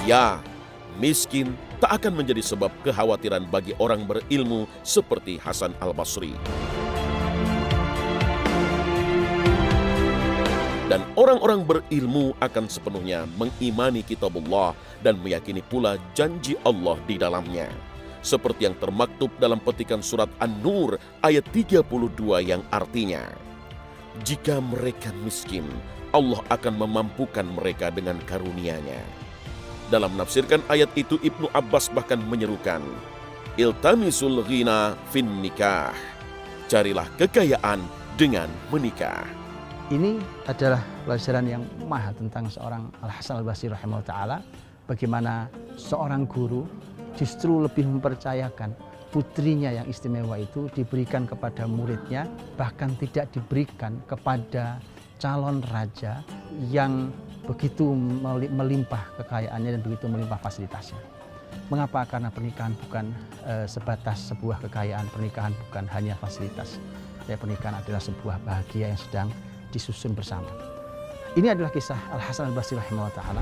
Ya, miskin tak akan menjadi sebab kekhawatiran bagi orang berilmu seperti Hasan Al-Basri. Dan orang-orang berilmu akan sepenuhnya mengimani kitabullah dan meyakini pula janji Allah di dalamnya. Seperti yang termaktub dalam petikan surat An-Nur ayat 32 yang artinya, jika mereka miskin, Allah akan memampukan mereka dengan karunia-Nya. Dalam menafsirkan ayat itu, Ibnu Abbas bahkan menyerukan, iltamisul ghina fin nikah. Carilah kekayaan dengan menikah. Ini adalah pelajaran yang mahal tentang seorang Al-Hasan Al-Basri rahimahullah ta'ala. Bagaimana seorang guru justru lebih mempercayakan putrinya yang istimewa itu diberikan kepada muridnya, bahkan tidak diberikan kepada calon raja yang begitu melimpah kekayaannya dan begitu melimpah fasilitasnya. Mengapa? Karena pernikahan bukan sebatas sebuah kekayaan, pernikahan bukan hanya fasilitas. Pernikahan adalah sebuah bahagia yang sedang disusun bersama. Ini adalah kisah Al-Hasan Al-Basri rahimahullah ta'ala.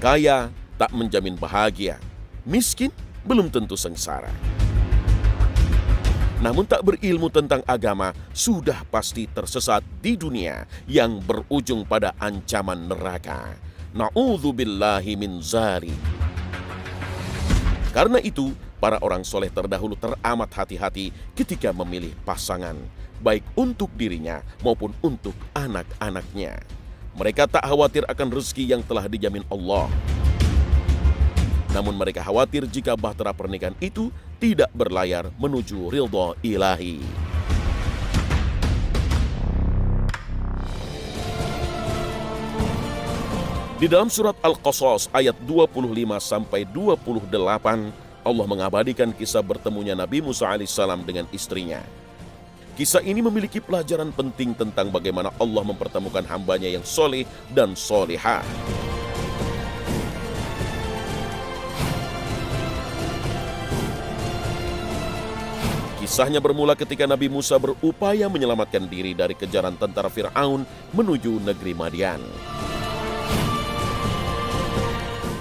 Kaya tak menjamin bahagia, miskin belum tentu sengsara. Namun tak berilmu tentang agama sudah pasti tersesat di dunia yang berujung pada ancaman neraka. Na'udzubillahi min dzalik. Karena itu, para orang soleh terdahulu teramat hati-hati ketika memilih pasangan, baik untuk dirinya maupun untuk anak-anaknya. Mereka tak khawatir akan rezeki yang telah dijamin Allah. Namun mereka khawatir jika bahtera pernikahan itu tidak berlayar menuju ridha ilahi. Di dalam surat Al-Qasas ayat 25-28, Allah mengabadikan kisah bertemunya Nabi Musa alaihissalam dengan istrinya. Kisah ini memiliki pelajaran penting tentang bagaimana Allah mempertemukan hambanya yang soleh dan solehah. Kisahnya bermula ketika Nabi Musa berupaya menyelamatkan diri dari kejaran tentara Fir'aun menuju negeri Madian.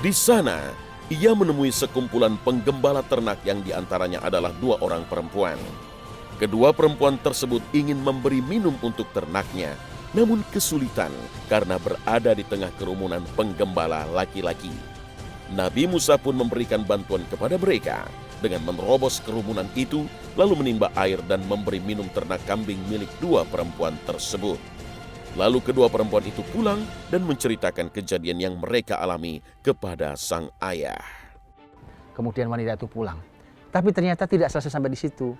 Di sana, ia menemui sekumpulan penggembala ternak yang diantaranya adalah 2 orang perempuan. Kedua perempuan tersebut ingin memberi minum untuk ternaknya, namun kesulitan karena berada di tengah kerumunan penggembala laki-laki. Nabi Musa pun memberikan bantuan kepada mereka dengan menerobos kerumunan itu, lalu menimba air dan memberi minum ternak kambing milik 2 perempuan tersebut. Lalu kedua perempuan itu pulang dan menceritakan kejadian yang mereka alami kepada sang ayah. Kemudian wanita itu pulang. Tapi ternyata tidak selesai sampai di situ.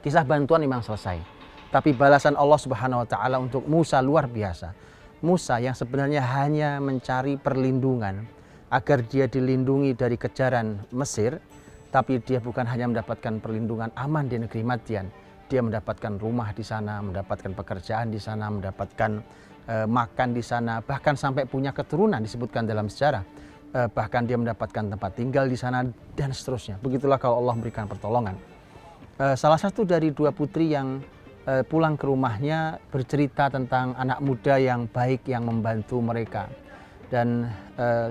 Kisah bantuan memang selesai. Tapi balasan Allah Subhanahu wa ta'ala untuk Musa luar biasa. Musa yang sebenarnya hanya mencari perlindungan agar dia dilindungi dari kejaran Mesir, tapi dia bukan hanya mendapatkan perlindungan aman di negeri Madian. Dia mendapatkan rumah di sana, mendapatkan pekerjaan di sana, mendapatkan makan di sana, bahkan sampai punya keturunan disebutkan dalam sejarah. Bahkan dia mendapatkan tempat tinggal di sana dan seterusnya. Begitulah kalau Allah memberikan pertolongan. Salah satu dari 2 putri yang pulang ke rumahnya bercerita tentang anak muda yang baik yang membantu mereka. Dan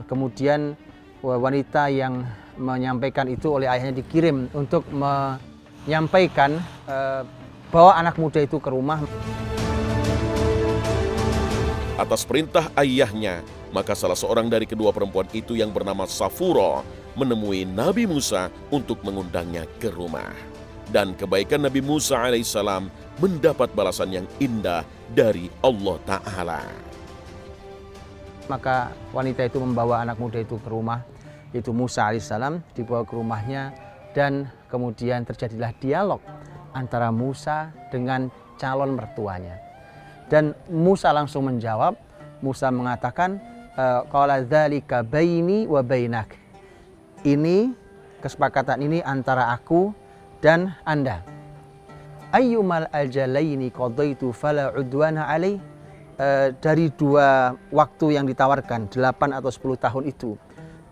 kemudian wanita yang menyampaikan itu oleh ayahnya dikirim untuk menyampaikan bawa anak muda itu ke rumah. Atas perintah ayahnya, maka salah seorang dari kedua perempuan itu yang bernama Safura menemui Nabi Musa untuk mengundangnya ke rumah. Dan kebaikan Nabi Musa alaihissalam mendapat balasan yang indah dari Allah Ta'ala. Maka wanita itu membawa anak muda itu ke rumah, itu Musa alaihissalam dibawa ke rumahnya, dan kemudian terjadilah dialog antara Musa dengan calon mertuanya. Dan Musa langsung menjawab. Musa mengatakan, qala dzalika baini wa bainak. Ini kesepakatan ini antara aku dan Anda. Ayyumal ajalaini qadaitu fala udwana alaih. Dari 2 waktu yang ditawarkan, 8 atau 10 tahun itu,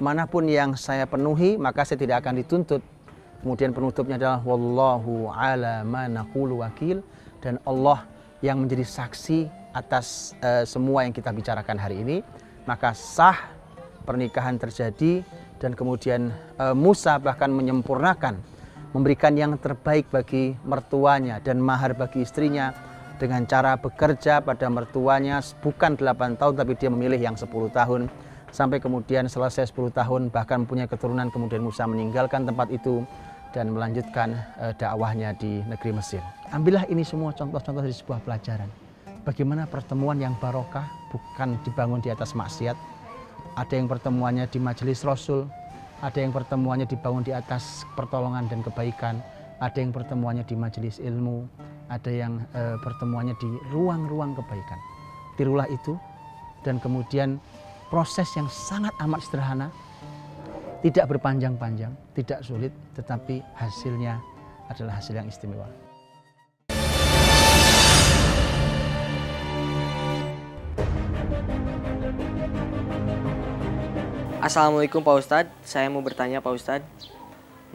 manapun yang saya penuhi maka saya tidak akan dituntut. Kemudian penutupnya adalah wallahu ala ma naqulu wakil, dan Allah yang menjadi saksi atas semua yang kita bicarakan hari ini. maka sah pernikahan terjadi. Dan kemudian Musa bahkan menyempurnakan, memberikan yang terbaik bagi mertuanya dan mahar bagi istrinya dengan cara bekerja pada mertuanya bukan 8 tahun tapi dia memilih yang 10 tahun. Sampai kemudian selesai 10 tahun bahkan punya keturunan, kemudian Musa meninggalkan tempat itu dan melanjutkan dakwahnya di negeri Mesir. Ambillah ini semua contoh-contoh dari sebuah pelajaran. Bagaimana pertemuan yang barokah bukan dibangun di atas maksiat. Ada yang pertemuannya di majelis Rasul, ada yang pertemuannya dibangun di atas pertolongan dan kebaikan, ada yang pertemuannya di majelis ilmu, ada yang pertemuannya di ruang-ruang kebaikan. Tirulah itu dan kemudian proses yang sangat amat sederhana, tidak berpanjang-panjang, tidak sulit, tetapi hasilnya adalah hasil yang istimewa. Assalamualaikum Pak Ustadz, saya mau bertanya Pak Ustadz,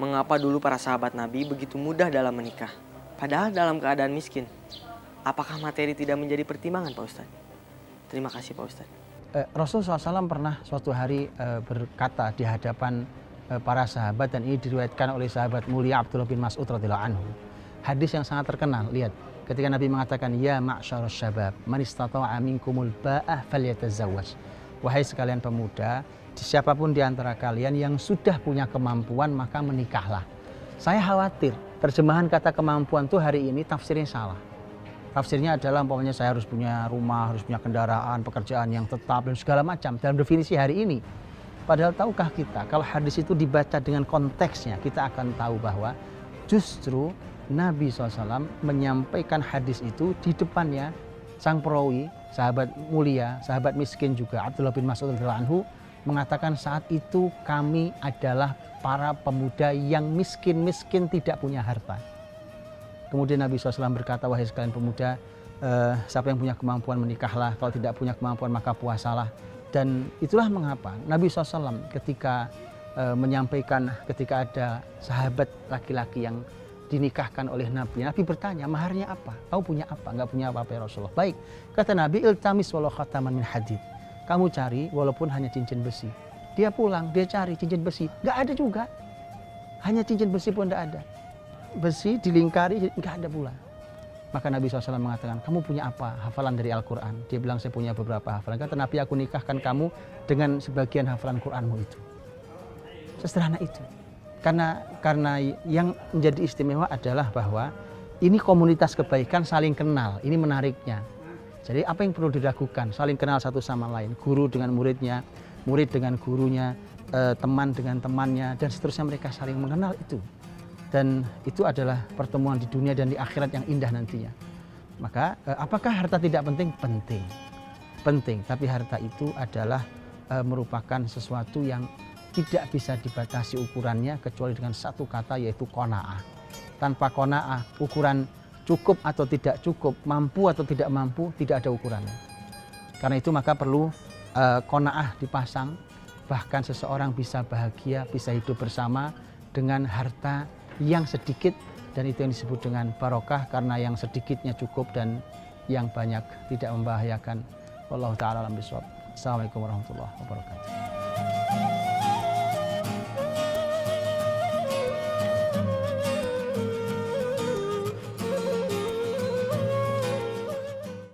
mengapa dulu para sahabat Nabi begitu mudah dalam menikah, padahal dalam keadaan miskin? Apakah materi tidak menjadi pertimbangan Pak Ustadz? Terima kasih Pak Ustadz. Rasul SAW pernah suatu hari berkata di hadapan para sahabat, dan ini diriwayatkan oleh sahabat mulia Abdullah bin Mas'ud radhiyallahu anhu. Hadis yang sangat terkenal, lihat, ketika Nabi mengatakan, ya ma'syarus syabab, man istata'a minkumul ba'ah falyatazawwaj. Wahai sekalian pemuda, siapapun di antara kalian yang sudah punya kemampuan maka menikahlah. Saya khawatir terjemahan kata kemampuan itu hari ini tafsirnya salah. Tafsirnya adalah umpamanya saya harus punya rumah, harus punya kendaraan, pekerjaan yang tetap dan segala macam dalam definisi hari ini. Padahal tahukah kita kalau hadis itu dibaca dengan konteksnya, kita akan tahu bahwa justru Nabi SAW menyampaikan hadis itu di depannya sang perawi, sahabat mulia, sahabat miskin juga Abdullah bin Mas'ud radhiyallahu anhu, mengatakan saat itu kami adalah para pemuda yang miskin tidak punya harta. Kemudian Nabi SAW berkata, wahai sekalian pemuda, siapa yang punya kemampuan menikahlah, kalau tidak punya kemampuan maka puasalah. Dan itulah mengapa Nabi SAW ketika menyampaikan, ketika ada sahabat laki-laki yang dinikahkan oleh Nabi, Nabi bertanya, maharnya apa? Kau punya apa? Enggak punya apa-apa ya Rasulullah. Baik, kata Nabi, iltamis walau khataman min hadid. Kamu cari walaupun hanya cincin besi. Dia pulang, dia cari cincin besi, nggak ada juga. Hanya cincin besi pun nggak ada. Besi dilingkari, nggak ada pula. Maka Nabi SAW mengatakan, kamu punya apa? Hafalan dari Al-Quran. Dia bilang, saya punya beberapa hafalan. Kata Nabi, aku nikahkan kamu dengan sebagian hafalan Quranmu itu. Sesederhana itu. Karena yang menjadi istimewa adalah bahwa ini komunitas kebaikan saling kenal. Ini menariknya. Jadi apa yang perlu dilakukan? Saling kenal satu sama lain. Guru dengan muridnya, murid dengan gurunya, teman dengan temannya, dan seterusnya, mereka saling mengenal itu. Dan itu adalah pertemuan di dunia dan di akhirat yang indah nantinya. Maka apakah harta tidak penting? Penting. Penting, tapi harta itu adalah merupakan sesuatu yang tidak bisa dibatasi ukurannya kecuali dengan satu kata, yaitu qanaah. Tanpa qanaah, ukuran cukup atau tidak cukup, mampu atau tidak mampu, tidak ada ukurannya. Karena itu maka perlu qanaah dipasang, bahkan seseorang bisa bahagia, bisa hidup bersama dengan harta yang sedikit, dan itu yang disebut dengan barokah, karena yang sedikitnya cukup dan yang banyak tidak membahayakan. Wallahu ta'ala alam bishawab. Assalamualaikum warahmatullahi wabarakatuh.